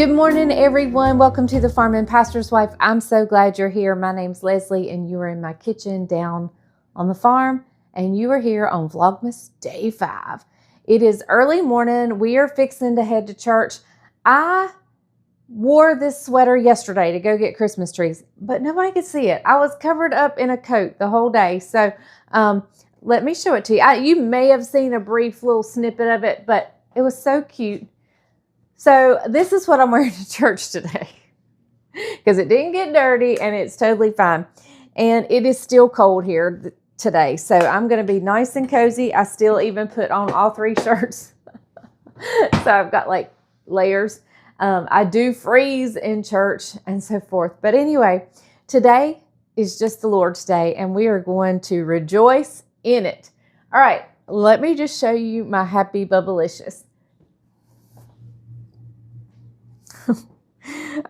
Good morning, everyone. Welcome to the Farm and Pastor's Wife. I'm so glad you're here. My name's Leslie, and you are in my kitchen down on the farm, and you are here on Vlogmas Day 5. It is early morning. We are fixing to head to church. I wore this sweater yesterday to go get Christmas trees, but nobody could see it. I was covered up in a coat the whole day, so let me show it to you. You may have seen a brief little snippet of it, but it was so cute. So this is what I'm wearing to church today because it didn't get dirty and it's totally fine. And it is still cold here today. So I'm going to be nice and cozy. I still even put on all 3 shirts. So I've got like layers. I do freeze in church and so forth. But anyway, today is just the Lord's Day and we are going to rejoice in it. All right, let me just show you my happy Bubblicious.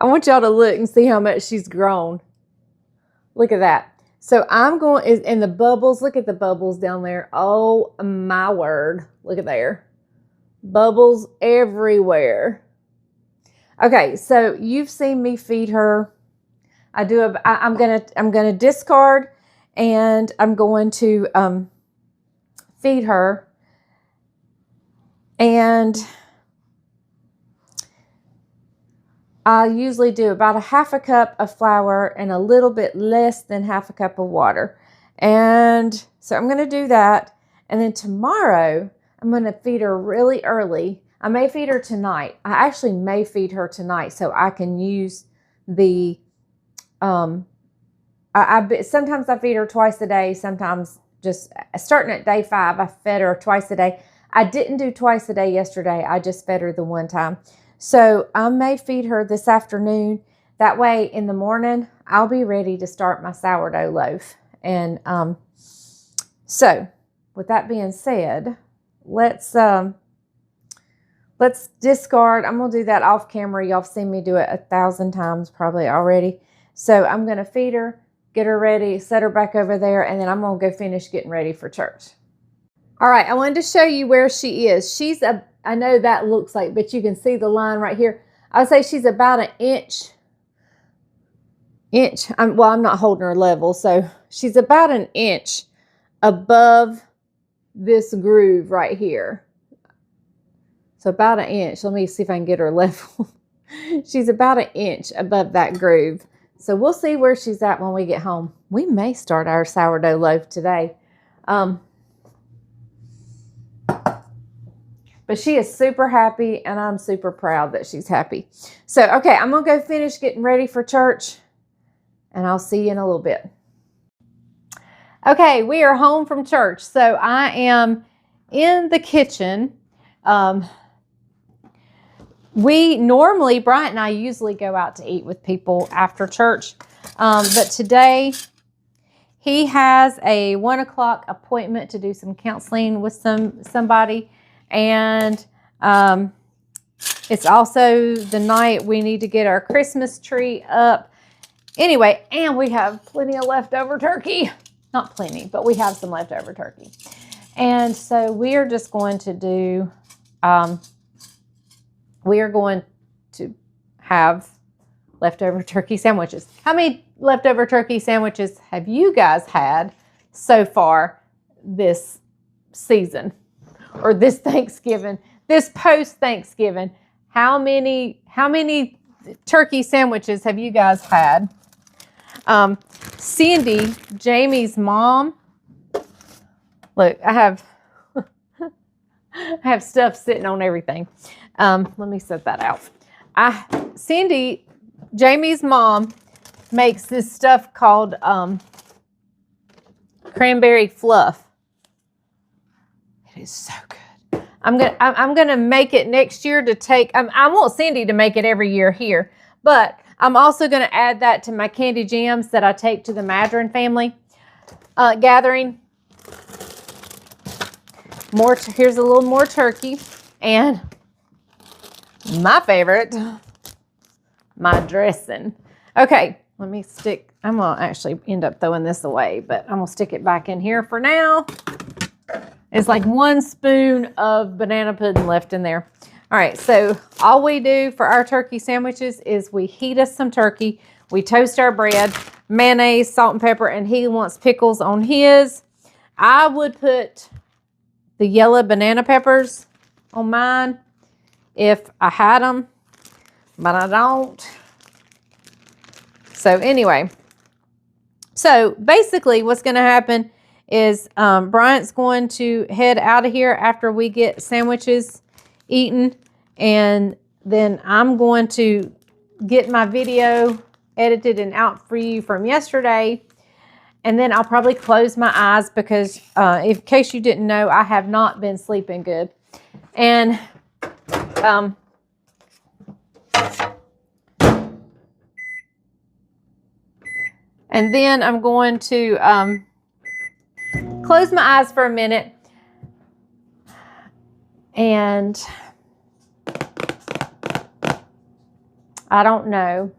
I want y'all to look and see how much she's grown. Look at that. So I'm going, and the bubbles, look at the bubbles down there. Oh my word. Look at there. Bubbles everywhere. Okay, so you've seen me feed her. I'm gonna discard and I'm going to feed her. And I usually do about a half a cup of flour and a little bit less than half a cup of water. And so I'm going to do that. And then tomorrow, I'm going to feed her really early. I may feed her tonight. I actually may feed her tonight so I can use the, sometimes I feed her twice a day. Sometimes just starting at day 5, I fed her twice a day. I didn't do twice a day yesterday. I just fed her the one time. So I may feed her this afternoon. That way in the morning, I'll be ready to start my sourdough loaf. And so with that being said, let's discard. I'm going to do that off camera. Y'all have seen me do it 1,000 times probably already. So I'm going to feed her, get her ready, set her back over there, and then I'm going to go finish getting ready for church. All right, I wanted to show you where she is. I know that looks like, but you can see the line right here. I would say she's about an inch. I'm not holding her level, so she's about an inch above this groove right here. So about an inch. Let me see if I can get her level. She's about an inch above that groove. So we'll see where she's at when we get home. We may start our sourdough loaf today. But she is super happy, and I'm super proud that she's happy. So, okay, I'm going to go finish getting ready for church, and I'll see you in a little bit. Okay, we are home from church. So, I am in the kitchen. Bryant and I usually go out to eat with people after church. But today, he has a 1 o'clock appointment to do some counseling with somebody. And it's also the night we need to get our Christmas tree up. Anyway, and we have plenty of leftover turkey. Not plenty, but we have some leftover turkey. And so we are just going to do, we are going to have leftover turkey sandwiches. How many leftover turkey sandwiches have you guys had so far this season? Or this Thanksgiving, this post-Thanksgiving, how many turkey sandwiches have you guys had? Cindy, Jamie's mom, look, I have stuff sitting on everything. Let me set that out. Cindy, Jamie's mom, makes this stuff called cranberry fluff. It is so good. I'm gonna make it next year to take. I want Cindy to make it every year here, but I'm also gonna add that to my candy jams that I take to the Madron family gathering. Here's a little more turkey, and my favorite, my dressing. Okay, let me stick. I'm gonna actually end up throwing this away, but I'm gonna stick it back in here for now. It's like 1 spoon of banana pudding left in there. All right, so all we do for our turkey sandwiches is we heat us some turkey, we toast our bread, mayonnaise, salt and pepper, and he wants pickles on his. I would put the yellow banana peppers on mine if I had them, but I don't. So anyway, so basically what's going to happen is Bryant's going to head out of here after we get sandwiches eaten, and then I'm going to get my video edited and out for you from yesterday, and then I'll probably close my eyes because in case you didn't know, I have not been sleeping good. And and then I'm going to close my eyes for a minute, and I don't know.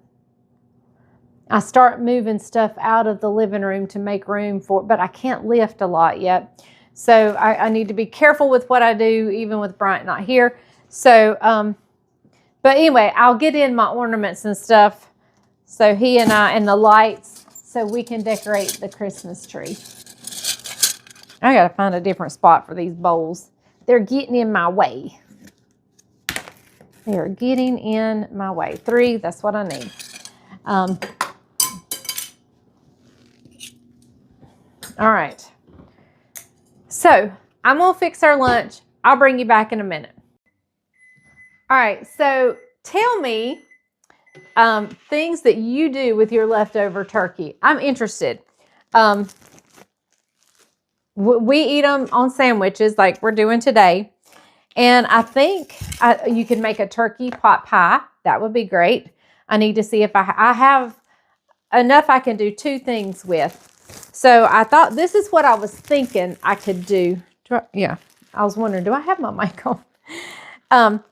I start moving stuff out of the living room to make room for, but I can't lift a lot yet. So I need to be careful with what I do, even with Bryant not here. So, but anyway, I'll get in my ornaments and stuff. So he and I, and the lights, so we can decorate the Christmas tree. I gotta find a different spot for these bowls. They're getting in my way. They're getting in my way. 3, that's what I need. All right. So I'm gonna fix our lunch. I'll bring you back in a minute. All right, so tell me things that you do with your leftover turkey. I'm interested. We eat them on sandwiches like we're doing today. And I think you can make a turkey pot pie. That would be great. I need to see if I have enough I can do 2 things with. So I thought this is what I was thinking I could do. Yeah, I was wondering, do I have my mic on?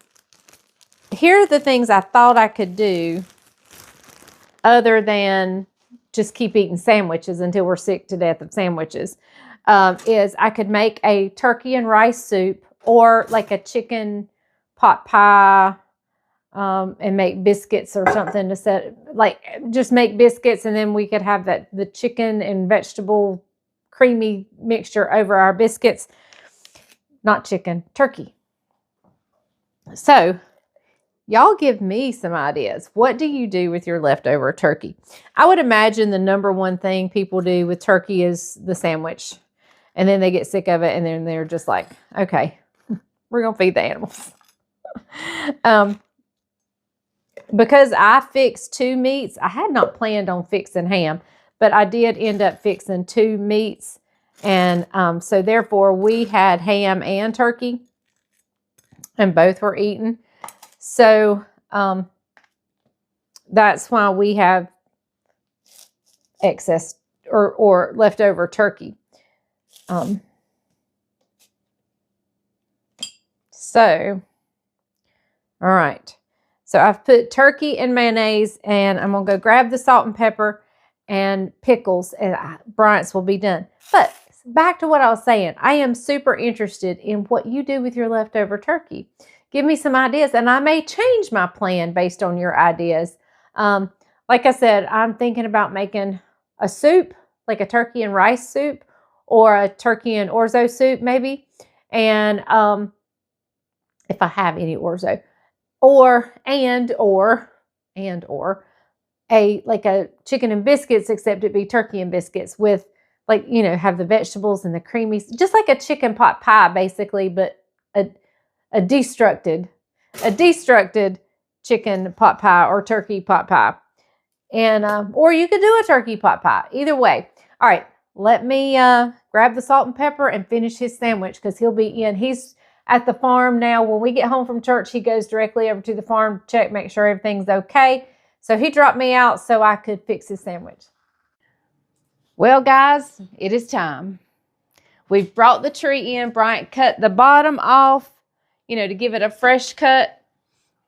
Here are the things I thought I could do other than just keep eating sandwiches until we're sick to death of sandwiches. Is I could make a turkey and rice soup, or like a chicken pot pie, and make biscuits or something to set, like just make biscuits, and then we could have the chicken and vegetable creamy mixture over our biscuits. Not chicken, turkey. So y'all give me some ideas. What do you do with your leftover turkey? I would imagine the #1 thing people do with turkey is the sandwich. And then they get sick of it, and then they're just like, okay, we're going to feed the animals. Because I fixed 2 meats, I had not planned on fixing ham, but I did end up fixing 2 meats. And so therefore we had ham and turkey, and both were eaten. So that's why we have excess or leftover turkey. So, all right. So I've put turkey and mayonnaise, and I'm going to go grab the salt and pepper and pickles, and Bryant's will be done. But back to what I was saying. I am super interested in what you do with your leftover turkey. Give me some ideas, and I may change my plan based on your ideas. Like I said, I'm thinking about making a soup, like a turkey and rice soup, or a turkey and orzo soup maybe. And if I have any orzo, or a chicken and biscuits, except it be turkey and biscuits with, like, you know, have the vegetables and the creamy, just like a chicken pot pie basically, but a destructed chicken pot pie or turkey pot pie. And or you could do a turkey pot pie. Either way. All right, let me grab the salt and pepper and finish his sandwich, because he'll be in. He's at the farm now. When we get home from church, he goes directly over to the farm, check, make sure everything's okay. So he dropped me out so I could fix his sandwich. Well, guys, it is time. We've brought the tree in. Bryant cut the bottom off, you know, to give it a fresh cut.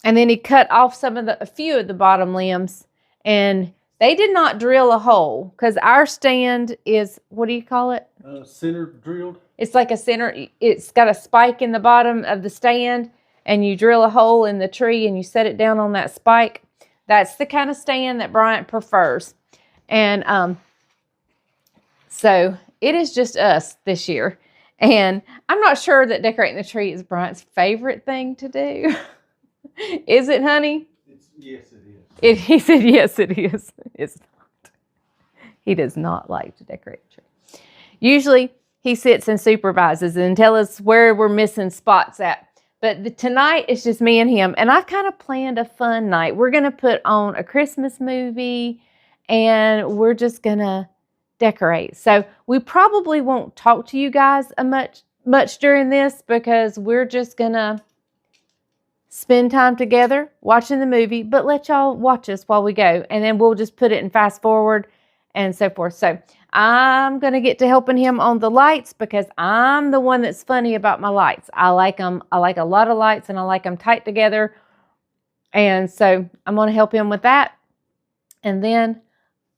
And then he cut off a few of the bottom limbs. And they did not drill a hole, because our stand is, what do you call it? Center drilled. It's like a center. It's got a spike in the bottom of the stand, and you drill a hole in the tree and you set it down on that spike. That's the kind of stand that Bryant prefers. And so it is just us this year. And I'm not sure that decorating the tree is Bryant's favorite thing to do. Is it, honey? Yes, it is. He said, yes, it is. It's not. He does not like to decorate the tree. Usually, he sits and supervises and tells us where we're missing spots at. But tonight, it's just me and him. And I've kind of planned a fun night. We're going to put on a Christmas movie, and we're just going to decorate. So we probably won't talk to you guys much during this, because we're just going to spend time together watching the movie, but let y'all watch us while we go. And then we'll just put it in fast forward and so forth. So I'm going to get to helping him on the lights, because I'm the one that's funny about my lights. I like them. I like a lot of lights, and I like them tight together. And so I'm going to help him with that. And then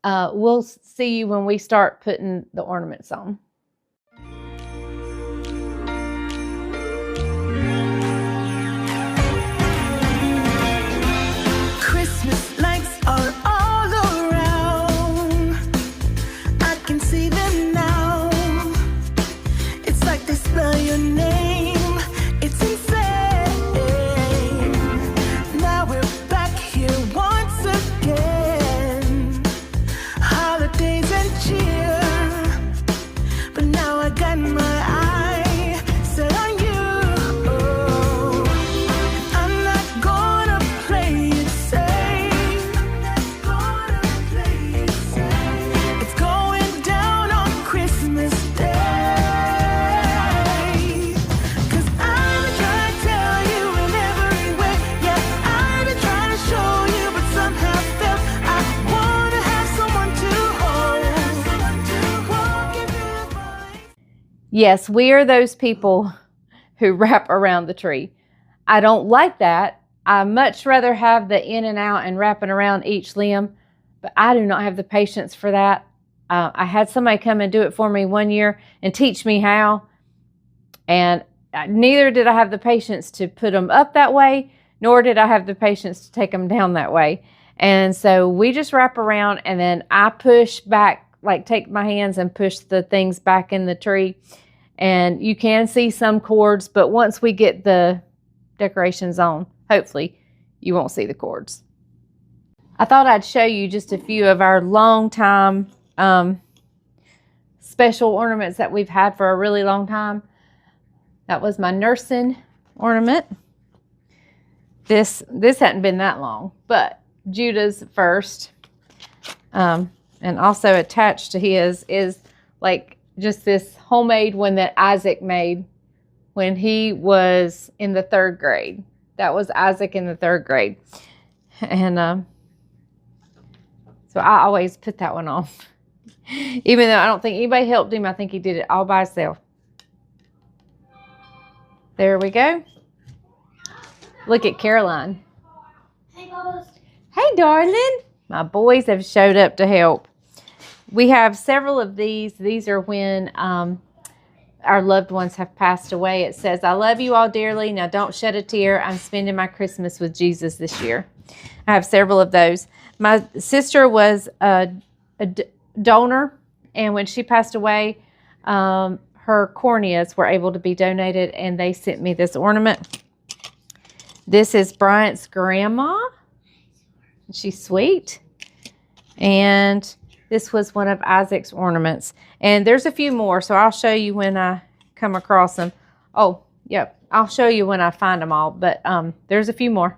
we'll see you when we start putting the ornaments on. Christmas lights are all around. I can see them now. It's like they spell your name. It's insane. Now we're back here once again. Holidays and cheer. But now I got my eye set on you. I'm not gonna play it safe. It's going down on Christmas Day. 'Cause I've been trying to tell you in every way. Yeah, I've been trying to show you, but somehow felt I wanna have someone to hold. Walking through the vines. Yes, we are those people who wrap around the tree. I don't like that. I much rather have the in and out and wrapping around each limb, but I do not have the patience for that. I had somebody come and do it for me one year and teach me how, and neither did I have the patience to put them up that way, nor did I have the patience to take them down that way. And so we just wrap around, and then I push back, like take my hands and push the things back in the tree. And you can see some cords, but once we get the decorations on, hopefully you won't see the cords. I thought I'd show you just a few of our long time special ornaments that we've had for a really long time. That was my nursing ornament. This hadn't been that long, but Judah's first. And also attached to his is like just this homemade one that Isaac made when he was in the 3rd grade. That was Isaac in the 3rd grade. And so I always put that one on. Even though I don't think anybody helped him, I think he did it all by himself. There we go. Look at Caroline. Hey, Bubbles. Hey, darling. My boys have showed up to help. We have several of these. These are when our loved ones have passed away. It says, I love you all dearly. Now don't shed a tear. I'm spending my Christmas with Jesus this year. I have several of those. My sister was a donor, and when she passed away, her corneas were able to be donated, and they sent me this ornament. This is Bryant's grandma. She's sweet. And this was one of Isaac's ornaments. And there's a few more, so I'll show you when I come across them. Oh, yep. I'll show you when I find them all, but there's a few more.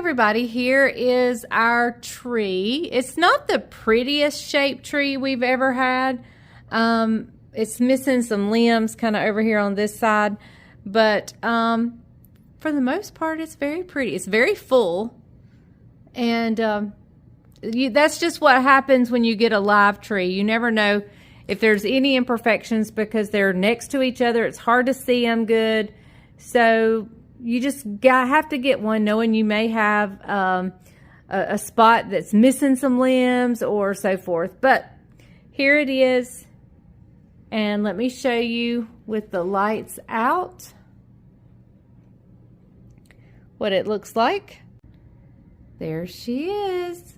everybody, here is our tree. It's not the prettiest shaped tree we've ever had. It's missing some limbs kind of over here on this side, but for the most part, it's very pretty. It's very full, and that's just what happens when you get a live tree. You never know if there's any imperfections because they're next to each other. It's hard to see them good, so you just have to get one knowing you may have a spot that's missing some limbs or so forth. But here it is, and let me show you with the lights out what it looks like. There she is.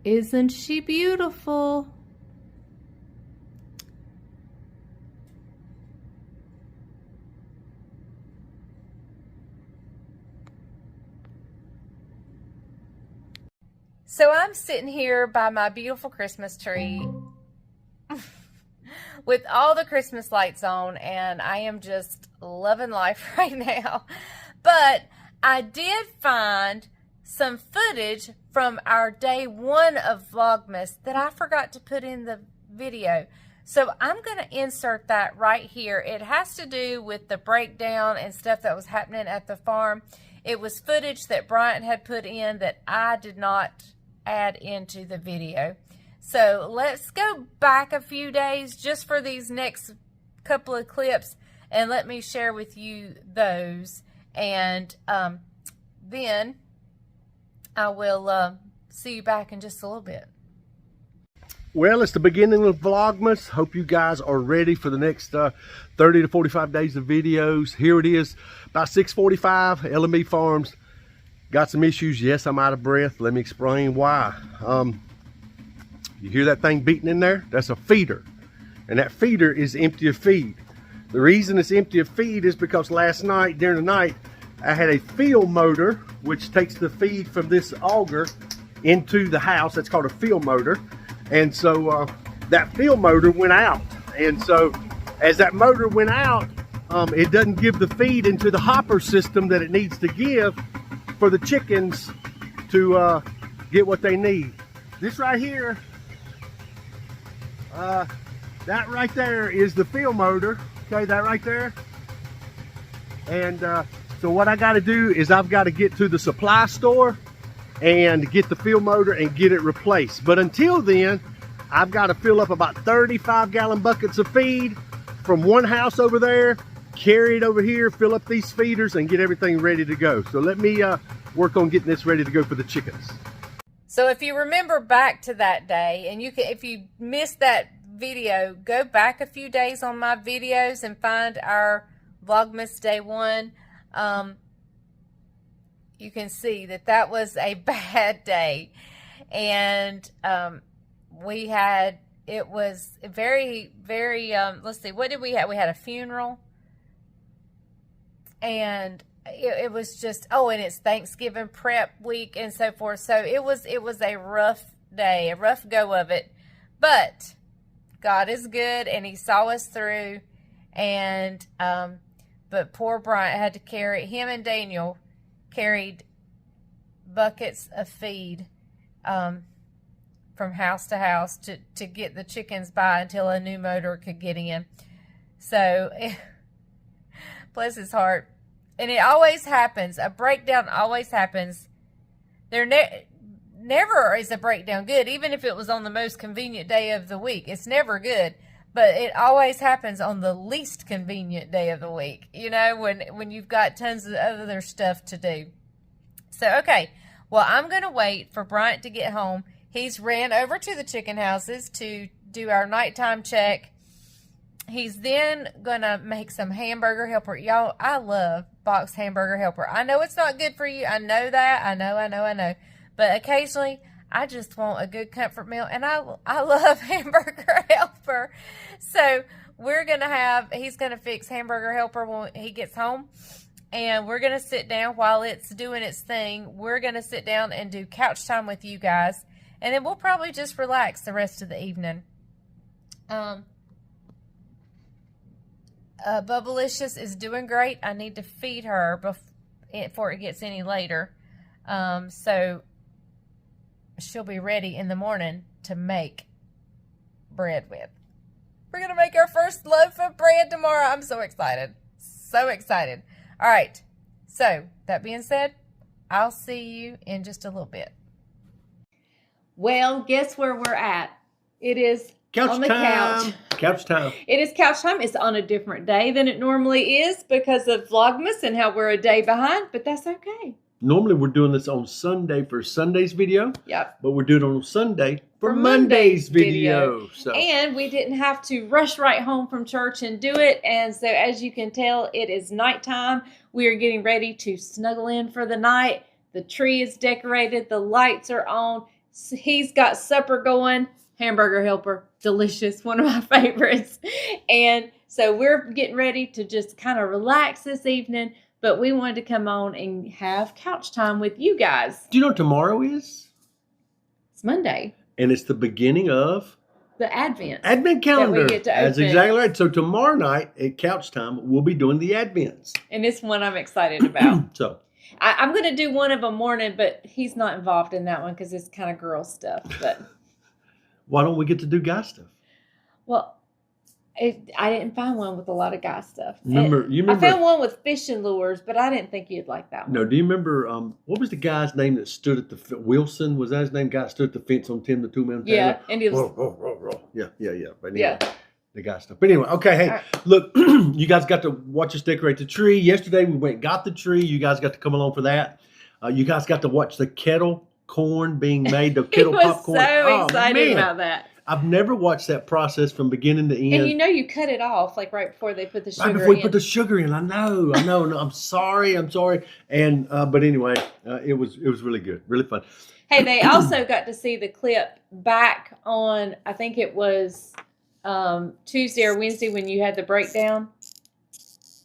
Isn't she beautiful? So I'm sitting here by my beautiful Christmas tree with all the Christmas lights on, and I am just loving life right now. But I did find some footage from our day 1 of Vlogmas that I forgot to put in the video. So I'm going to insert that right here. It has to do with the breakdown and stuff that was happening at the farm. It was footage that Bryant had put in that I did not add into the video. So let's go back a few days just for these next couple of clips, and let me share with you those, and then I will see you back in just a little bit. Well, it's the beginning of Vlogmas. Hope you guys are ready for the next 30 to 45 days of videos. Here it is, about 6:45, LME Farms. Got some issues. Yes, I'm out of breath. Let me explain why. You hear that thing beating in there? That's a feeder. And that feeder is empty of feed. The reason it's empty of feed is because last night, during the night, I had a field motor, which takes the feed from this auger into the house. That's called a field motor. And so that field motor went out. And so as that motor went out, it doesn't give the feed into the hopper system that it needs to give for the chickens to get what they need. This right here, that right there is the field motor. Okay, that right there. And so what I got to do is I've got to get to the supply store and get the field motor and get it replaced. But until then, I've got to fill up about 35-gallon buckets of feed from one house over there, carry it over here, fill up these feeders, and get everything ready to go. So let me work on getting this ready to go for the chickens. So if you remember back to that day, and you can, if you missed that video, go back a few days on my videos and find our Vlogmas day 1. You can see that that was a bad day, and it was very, very, let's see, what did we have? We had a funeral, and it was just, oh, and it's Thanksgiving prep week and so forth. So it was a rough day, a rough go of it, but God is good, and he saw us through. And but poor Bryant had to carry, him and Daniel carried buckets of feed from house to house to get the chickens by until a new motor could get in. So bless his heart. And it always happens. A breakdown always happens. There never is a breakdown good, even if it was on the most convenient day of the week. It's never good. But it always happens on the least convenient day of the week, you know, when you've got tons of other stuff to do. So, okay, well, I'm going to wait for Bryant to get home. He's ran over to the chicken houses to do our nighttime check. He's then going to make some hamburger helper. Y'all, I love boxed hamburger helper. I know it's not good for you. I know that. I know. But occasionally, I just want a good comfort meal, and I love hamburger helper. So he's going to fix hamburger helper when he gets home, and we're going to sit down while it's doing its thing. We're going to sit down and do couch time with you guys, and then we'll probably just relax the rest of the evening. Bubblicious is doing great. I need to feed her before it gets any later. So she'll be ready in the morning to make bread with. We're going to make our first loaf of bread tomorrow. I'm so excited. So excited. All right. So that being said, I'll see you in just a little bit. Well, guess where we're at? It is Couch on the time. couch. Couch time. It is couch time. It's on a different day than it normally is because of Vlogmas and how we're a day behind, but that's okay. Normally we're doing this on Sunday for Sunday's video. Yep. But we're doing it on Sunday for Monday's Monday's video. video. So. And we didn't have to rush right home from church and do it. And so as you can tell, it is nighttime. We are getting ready to snuggle in for the night. The tree is decorated. The lights are on. He's got supper going. Hamburger helper. Delicious. One of my favorites. And so we're getting ready to just kind of relax this evening. But we wanted to come on and have couch time with you guys. Do you know what tomorrow is? It's Monday. And it's the beginning of The Advent. Advent calendar. That we get to That's open. exactly right. So tomorrow night at couch time, we'll be doing the Advents. And it's one I'm excited about. So I'm going to do one of them morning, but he's not involved in that one because it's kind of girl stuff. But why don't we get to do guy stuff? well, I didn't find one with a lot of guy stuff. You remember? I found one with fishing lures, but I didn't think you'd like that one. No, do you remember, what was the guy's name that stood at the, Wilson, was that his name? Guy stood at the fence on Tim the Two-Man Taylor? Yeah, and he was, Yeah. But anyway, yeah. the guy stuff. But anyway, okay, hey, All right. look, you guys got to watch us decorate the tree. Yesterday we went and got the tree. You guys got to come along for that. You guys got to watch the kettle corn being made, the He kettle was popcorn. so excited man. about that. I've never watched that process from beginning to end. And you know you cut it off like right before they put the sugar Right before we in. put the sugar in, I know. No, I'm sorry. And but anyway, it was really good, really fun. Hey, they also got to see the clip back on, I think it was Tuesday or Wednesday when you had the breakdown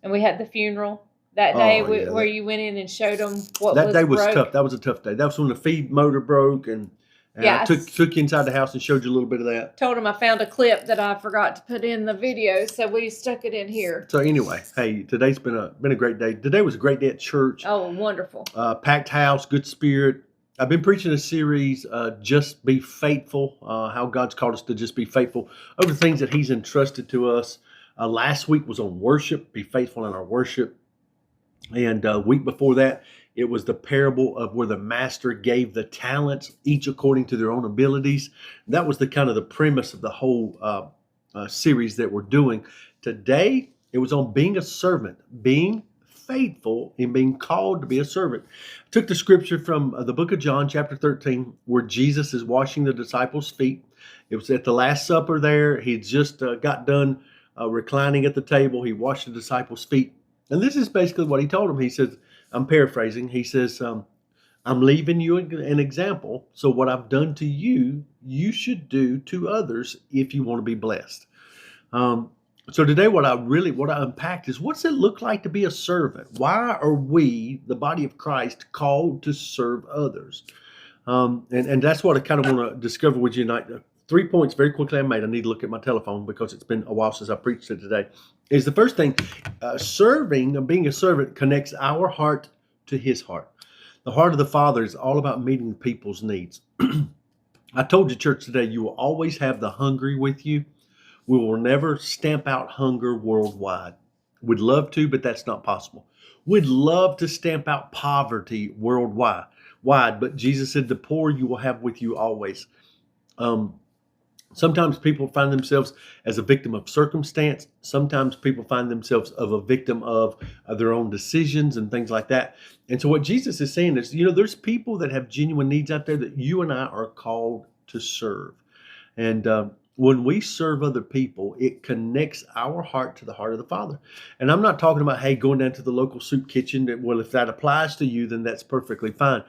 and we had the funeral that day where you went in and showed them what that was day was broke. tough. That was a tough day. That was when the feed motor broke, and Yes. I took you inside the house and showed you a little bit of that. Told him I found a clip that I forgot to put in the video, so we stuck it in here. So anyway, hey, today's been a great day. Today was a great day at church. Oh, wonderful. Packed house, good spirit. I've been preaching a series, Just Be Faithful, how God's called us to just be faithful over the things that He's entrusted to us. Last week was on worship, be faithful in our worship. And week before that, it was the parable of where the master gave the talents, each according to their own abilities. That was the kind of the premise of the whole series that we're doing. Today, it was on being a servant, being faithful in being called to be a servant. I took the scripture from the book of John, chapter 13, where Jesus is washing the disciples' feet. It was at the Last Supper there. He just got done reclining at the table. He washed the disciples' feet. And this is basically what he told them. He says, I'm paraphrasing. He says, I'm leaving you an example. So what I've done to you, you should do to others if you want to be blessed. So today what I unpacked is, what's it look like to be a servant? Why are we, the body of Christ, called to serve others? And that's what I kind of want to discover with you tonight. 3 points very quickly I made. I need to look at my telephone because it's been a while since I preached it today. Is the first thing, being a servant connects our heart to His heart. The heart of the Father is all about meeting people's needs. I told you, church, today, you will always have the hungry with you. We will never stamp out hunger worldwide. We'd love to, but that's not possible. We'd love to stamp out poverty worldwide, but Jesus said, the poor you will have with you always. Sometimes people find themselves as a victim of circumstance. Sometimes people find themselves of a victim of their own decisions and things like that. And so what Jesus is saying is, there's people that have genuine needs out there that you and I are called to serve. And when we serve other people, it connects our heart to the heart of the Father. And I'm not talking about, hey, going down to the local soup kitchen. Well, if that applies to you, then that's perfectly fine.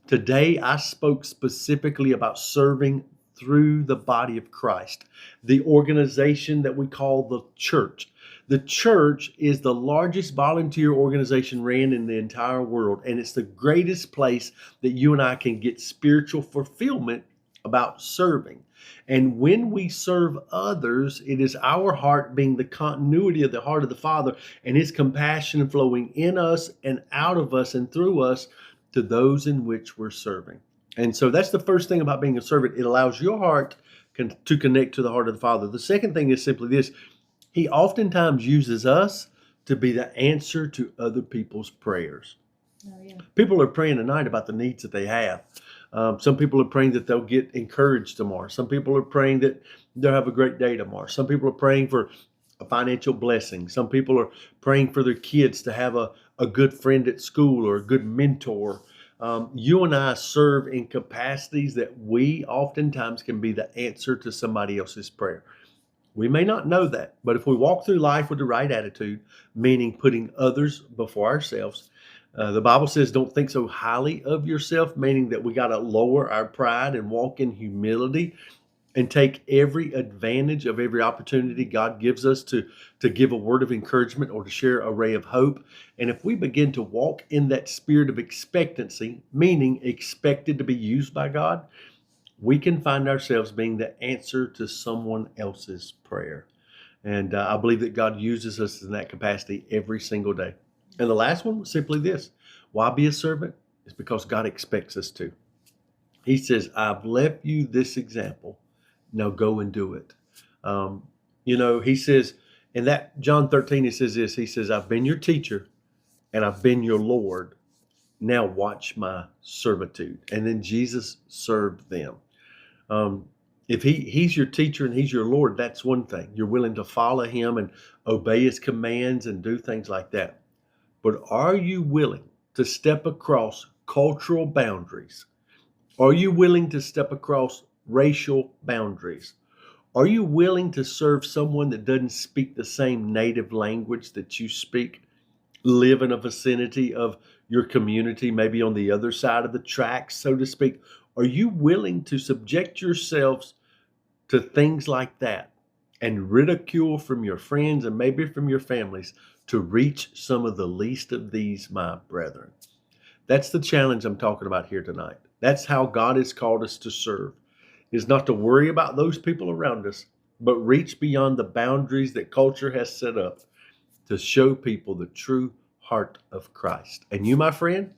Today, I spoke specifically about serving through the body of Christ, the organization that we call the church. The church is the largest volunteer organization ran in the entire world, and it's the greatest place that you and I can get spiritual fulfillment about serving. And when we serve others, it is our heart being the continuity of the heart of the Father and His compassion flowing in us and out of us and through us to those in which we're serving. And so that's the first thing about being a servant. It allows your heart to connect to the heart of the Father. The second thing is simply this. He oftentimes uses us to be the answer to other people's prayers. Oh, yeah. People are praying tonight about the needs that they have. Some people are praying that they'll get encouraged tomorrow. Some people are praying that they'll have a great day tomorrow. Some people are praying for a financial blessing. Some people are praying for their kids to have a good friend at school or a good mentor. You and I serve in capacities that we oftentimes can be the answer to somebody else's prayer. We may not know that, but if we walk through life with the right attitude, meaning putting others before ourselves, the Bible says don't think so highly of yourself, meaning that we got to lower our pride and walk in humility and take every advantage of every opportunity God gives us to give a word of encouragement or to share a ray of hope. And if we begin to walk in that spirit of expectancy, meaning expected to be used by God, we can find ourselves being the answer to someone else's prayer. And I believe that God uses us in that capacity every single day. And the last one was simply this. Why be a servant? It's because God expects us to. He says, I've left you this example. Now go and do it. He says, in that John 13, he says this. He says, I've been your teacher and I've been your Lord. Now watch my servitude. And then Jesus served them. If he's your teacher and he's your Lord, that's one thing. You're willing to follow him and obey his commands and do things like that. But are you willing to step across cultural boundaries? Are you willing to step across racial boundaries? Are you willing to serve someone that doesn't speak the same native language that you speak? Live in a vicinity of your community, maybe on the other side of the tracks, so to speak? Are you willing to subject yourselves to things like that and ridicule from your friends and maybe from your families to reach some of the least of these, my brethren? That's the challenge I'm talking about here tonight. That's how God has called us to serve, is not to worry about those people around us, but reach beyond the boundaries that culture has set up to show people the true heart of Christ. And you, my friend,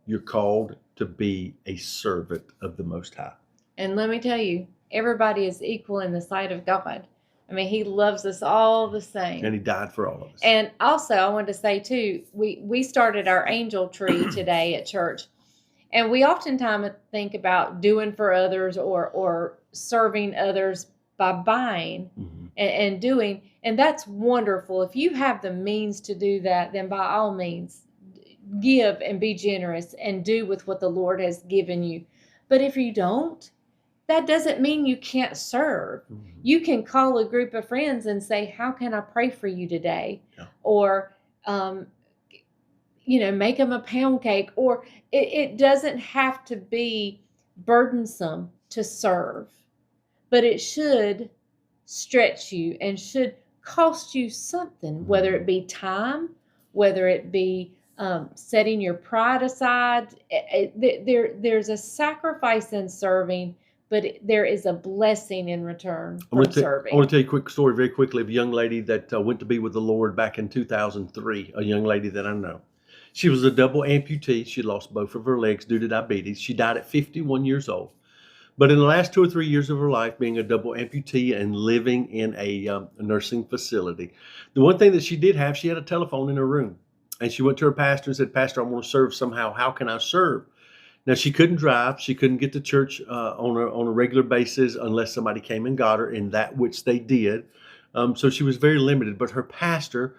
you're called to be a servant of the Most High. And let me tell you, everybody is equal in the sight of God. I mean, he loves us all the same. And he died for all of us. And also, I wanted to say, too, we started our angel tree today at church. And we oftentimes think about doing for others or serving others by buying and doing. And that's wonderful. If you have the means to do that, then by all means, give and be generous and do with what the Lord has given you. But if you don't, that doesn't mean you can't serve. You can call a group of friends and say, how can I pray for you today? Yeah. Or, make them a pound cake. Or it doesn't have to be burdensome to serve, but it should stretch you and should cost you something, whether it be time, whether it be setting your pride aside. There's a sacrifice in serving, but there is a blessing in return from serving. I want to tell you a quick story very quickly of a young lady that went to be with the Lord back in 2003, a young lady that I know. She was a double amputee. She lost both of her legs due to diabetes. She died at 51 years old. But in the last 2 or 3 years of her life, being a double amputee and living in a nursing facility, the one thing that she did have, she had a telephone in her room. And she went to her pastor and said, Pastor, I want to serve somehow. How can I serve? Now, she couldn't drive. She couldn't get to church on a regular basis unless somebody came and got her, in that which they did. So she was very limited. But her pastor,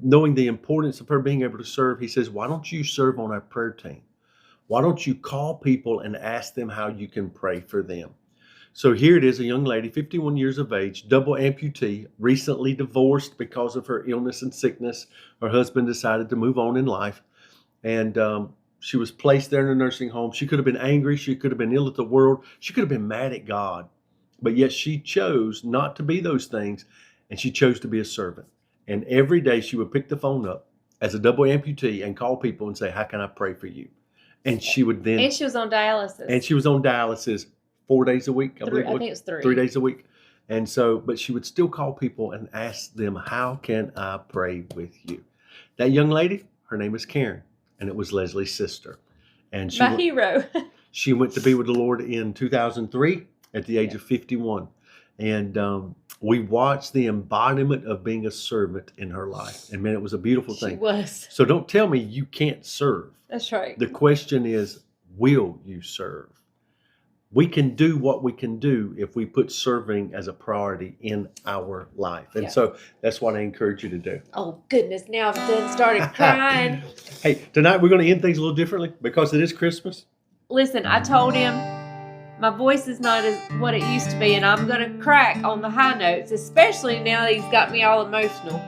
knowing the importance of her being able to serve, he says, why don't you serve on our prayer team? Why don't you call people and ask them how you can pray for them? So here it is, a young lady, 51 years of age, double amputee, recently divorced because of her illness and sickness. Her husband decided to move on in life. And she was placed there in a nursing home. She could have been angry. She could have been ill at the world. She could have been mad at God. But yet she chose not to be those things, and she chose to be a servant. And every day she would pick the phone up as a double amputee and call people and say, how can I pray for you? And she would then... And she was on dialysis. And she was on dialysis 4 days a week. I think it was 3. 3 days a week. And so, but she would still call people and ask them, how can I pray with you? That young lady, her name is Karen, and it was Leslie's sister. And she My hero. she went to be with the Lord in 2003 at the age of 51. And we watched the embodiment of being a servant in her life. And man, it was a beautiful thing. She was. So don't tell me you can't serve. That's right. The question is, will you serve? We can do what we can do if we put serving as a priority in our life. And so that's what I encourage you to do. Oh, goodness. Now I've done started crying. Hey, tonight we're going to end things a little differently because it is Christmas. Listen, I told him my voice is not as what it used to be, and I'm going to crack on the high notes, especially now that he's got me all emotional.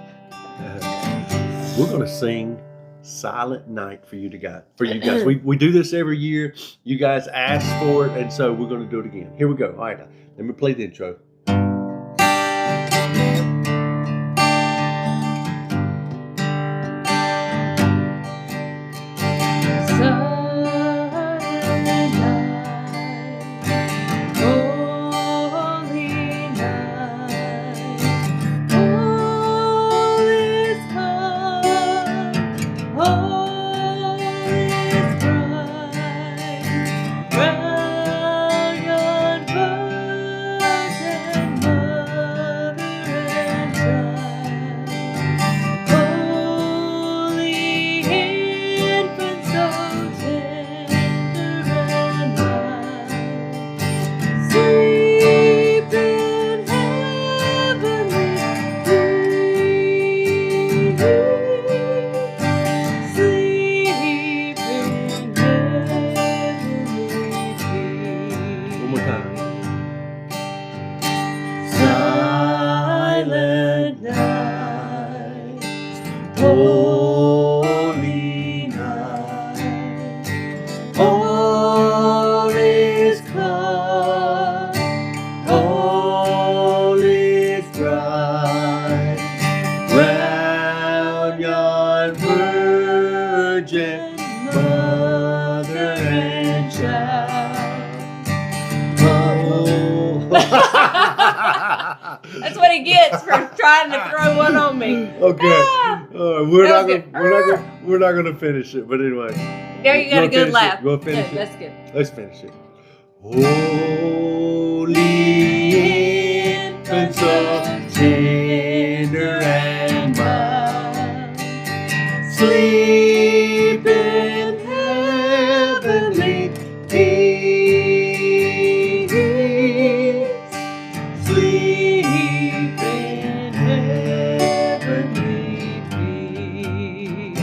We're going to sing Silent Night for you guys. We do this every year. You guys ask for it, and so we're going to do it again. Here we go. All right, let me play the intro. Holy night, all is calm, all is bright, round yon virgin mother and child. Oh. That's what he gets for trying to throw one on me. Okay. Ah! We're not gonna finish it, but anyway. There you got a good laugh. We'll finish it. That's good. Let's finish it. Holy infant, so tender and mild, sleep in heavenly peace. Sleep in heavenly peace.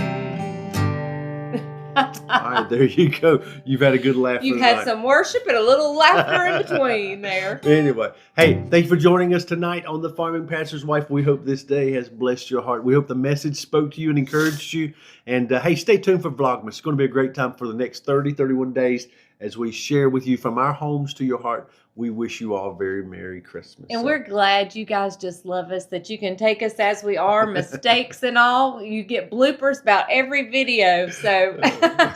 All right, there you go. You've had a good laugh. You've had some worship and a little laughter in between there. Anyway, hey, thank you for joining us tonight on The Farming Pastor's Wife. We hope this day has blessed your heart. We hope the message spoke to you and encouraged you. And hey, stay tuned for Vlogmas. It's going to be a great time for the next 31 days as we share with you from our homes to your heart. We wish you all a very Merry Christmas. And we're glad you guys just love us, that you can take us as we are, mistakes and all. You get bloopers about every video. So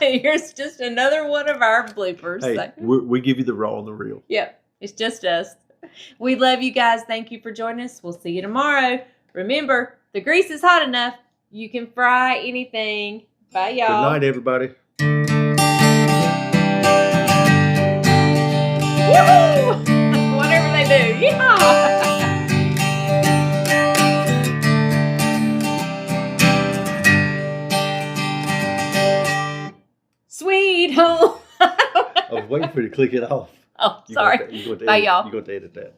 here's just another one of our bloopers. Hey, So, we give you the raw and the real. yep, it's just us. We love you guys. Thank you for joining us. We'll see you tomorrow. Remember, the grease is hot enough. You can fry anything. Bye, y'all. Good night, everybody. Woohoo! Whatever they do. Yeehaw! Sweet home. I was waiting for you to click it off. Oh, sorry. You're going to Bye, y'all. You're going to edit that.